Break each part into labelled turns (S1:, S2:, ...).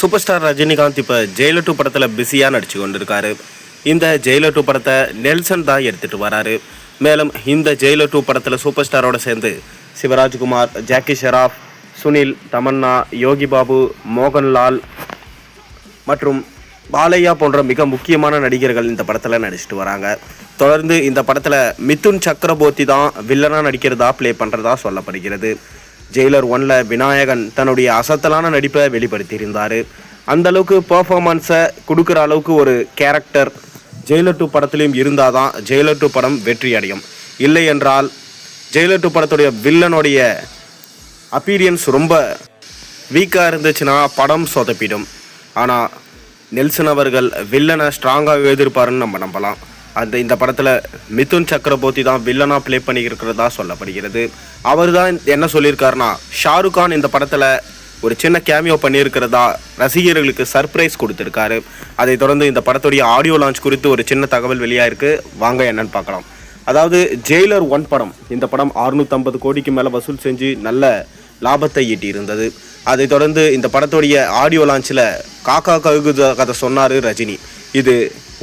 S1: Super star Rajinikanth இப்போ Jailer 2 படத்தில் பிஸியாக நடிச்சு கொண்டிருக்காரு. இந்த ஜெயிலர் 2 படத்தை நெல்சன் தான் எடுத்துகிட்டு வராரு. மேலும் இந்த ஜெயிலர் 2 படத்தில் சூப்பர் ஸ்டாரோட சேர்ந்து சிவராஜ்குமார், ஜாக்கி ஷெராஃப், சுனில், தமன்னா, யோகி பாபு, மோகன்லால் மற்றும் பாலையா போன்ற மிக முக்கியமான நடிகர்கள் இந்த படத்தில் நடிச்சிட்டு வராங்க. தொடர்ந்து இந்த படத்தில் மிதுன் சக்கரபோர்த்தி தான் வில்லனாக நடிக்கிறதா ப்ளே பண்ணுறதா சொல்லப்படுகிறது. ஜெயிலர் 1ல் விநாயகன் தன்னுடைய அசத்தலான நடிப்பை வெளிப்படுத்தியிருந்தார். அந்தளவுக்கு பர்ஃபார்மன்ஸை கொடுக்குற அளவுக்கு ஒரு கேரக்டர் ஜெயிலர் 2 படத்துலையும் இருந்தால் தான் ஜெயிலர் 2 படம் வெற்றி அடையும். இல்லை என்றால் ஜெயிலர் 2 படத்துடைய வில்லனுடைய அப்பீரியன்ஸ் ரொம்ப வீக்காக இருந்துச்சுன்னா படம் சொதப்பிடும். ஆனால் நெல்சன் அவர்கள் வில்லனை ஸ்ட்ராங்காக எழுதியிருப்பாருன்னு நம்ம நம்பலாம். இந்த படத்தில் மிதுன் சக்கரபோர்த்தி தான் வில்லனாக ப்ளே பண்ணியிருக்கிறதா சொல்லப்படுகிறது. அவர் தான் என்ன சொல்லியிருக்காருன்னா, ஷாருக் கான் இந்த படத்தில் ஒரு சின்ன கேமியோ பண்ணியிருக்கிறதா ரசிகர்களுக்கு சர்ப்ரைஸ் கொடுத்துருக்காரு. அதை தொடர்ந்து இந்த படத்துடைய ஆடியோ லான்ச் குறித்து ஒரு சின்ன தகவல் வெளியாயிருக்கு. வாங்க என்னன்னு பார்க்கலாம். அதாவது ஜெயிலர் 1 படம், இந்த படம் 650 கோடிக்கு மேலே வசூல் செஞ்சு நல்ல லாபத்தை ஈட்டி இருந்தது. அதை தொடர்ந்து இந்த படத்துடைய ஆடியோ லான்ச்சில் காக்கா கழுகு கதை சொன்னார் ரஜினி. இது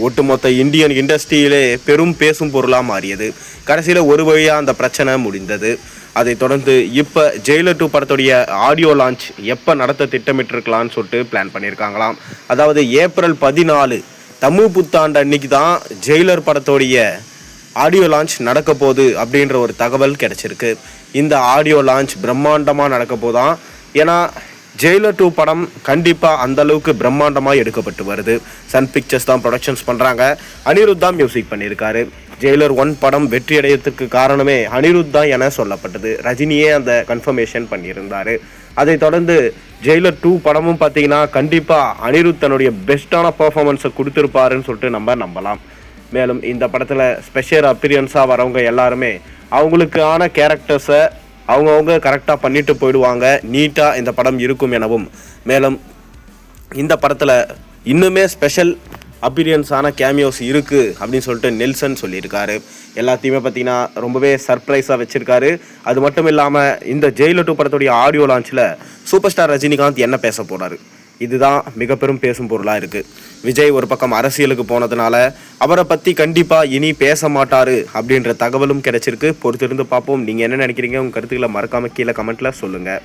S1: ஒட்டுமொத்த இந்தியன் இண்டஸ்ட்ரியிலே பெரும் பேசும் பொருளாக மாறியது. கடைசியில் ஒரு வழியாக அந்த பிரச்சனை முடிந்தது. அதை தொடர்ந்து இப்போ ஜெயிலர் 2 படத்துடைய ஆடியோ லான்ச் எப்போ நடத்த திட்டமிட்டிருக்கலான்னு சொல்லிட்டு பிளான் பண்ணியிருக்காங்களாம். அதாவது ஏப்ரல் 14 தமிழ் புத்தாண்டு அன்னைக்கு தான் ஜெயிலர் படத்துடைய ஆடியோ லான்ச் நடக்க போகுது அப்படின்ற ஒரு தகவல் கிடச்சிருக்கு. இந்த ஆடியோ லான்ச் பிரம்மாண்டமாக நடக்க போதான். ஏன்னா ஜெயிலர் 2 படம் கண்டிப்பாக அந்தளவுக்கு பிரம்மாண்டமாக எடுக்கப்பட்டு வருது. சன் பிக்சர்ஸ் தான் ப்ரொடக்ஷன்ஸ் பண்ணுறாங்க. அனிருத் தான் மியூசிக் பண்ணியிருக்காரு. ஜெயிலர் 1 படம் வெற்றி அடையறதுக்கு காரணமே அனிருத் தான் என சொல்லப்பட்டது. ரஜினியே அந்த கன்ஃபர்மேஷன் பண்ணியிருந்தார். அதை தொடர்ந்து ஜெயிலர் 2 படமும் பார்த்தீங்கன்னா கண்டிப்பாக அனிருத் தன்னுடைய பெஸ்ட்டான பர்ஃபார்மன்ஸை கொடுத்துருப்பாருன்னு சொல்லிட்டு நம்ம நம்பலாம். மேலும் இந்த படத்தில் ஸ்பெஷல் அப்பீரியன்ஸாக வரவங்க எல்லாருமே அவங்களுக்கான கேரக்டர்ஸை அவங்கவுங்க கரெக்டாக பண்ணிட்டு போயிடுவாங்க. நீட்டாக இந்த படம் இருக்கும் எனவும், மேலும் இந்த படத்தில் இன்னுமே ஸ்பெஷல் அப்பீரியன்ஸான கேமியோஸ் இருக்குது அப்படின்னு சொல்லிட்டு நெல்சன் சொல்லியிருக்காரு. எல்லாத்தையுமே பார்த்தீங்கன்னா ரொம்பவே சர்ப்ரைஸாக வச்சுருக்காரு. அது மட்டும் இல்லாமல் இந்த ஜெயிலர் 2 படத்துடைய ஆடியோ லான்ச்சில் சூப்பர் ஸ்டார் ரஜினிகாந்த் என்ன பேச போகிறாரு, இதுதான் மிக பெரும் பேசும் பொருளாக இருக்குது. விஜய் ஒரு பக்கம் அரசியலுக்கு போனதுனால அவரை பற்றி கண்டிப்பாக இனி பேச மாட்டார் அப்படின்ற தகவலும் கிடைச்சிருக்கு. பொறுத்திருந்து பார்ப்போம். நீங்கள் என்ன நினைக்கிறீங்க? உங்கள் கருத்துக்களை மறக்காமல் கீழே கமெண்ட்டில் சொல்லுங்கள்.